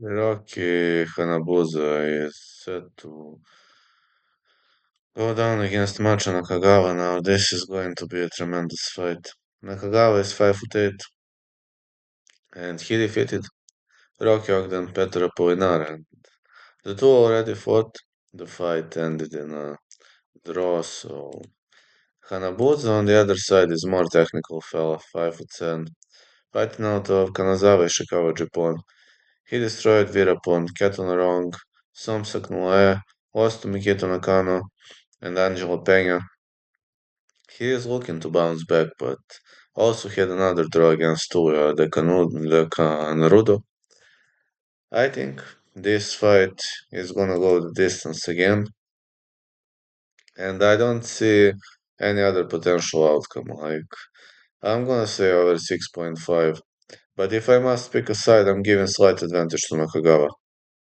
Rocky Hanabusa is set to go down against Macho Nakagawa now. This is going to be a tremendous fight. Nakagawa is 5'8", and he defeated Rocky Ogden Petro Apolinar, and the two already fought. The fight ended in a draw, so Hanabusa on the other side is more technical fella, 5'10", fighting out of Kanazawa, Ishikawa, Japan. He destroyed Virapon, Ketonarong, Somsak Noe, lost to Mikito Nakano and Angelo Pena. He is looking to bounce back, but also had another draw against Tuya, the Naruto. I think this fight is gonna go the distance again, and I don't see any other potential outcome. Like, I'm gonna say over 6.5, but if I must pick a side, I'm giving slight advantage to Nakagawa.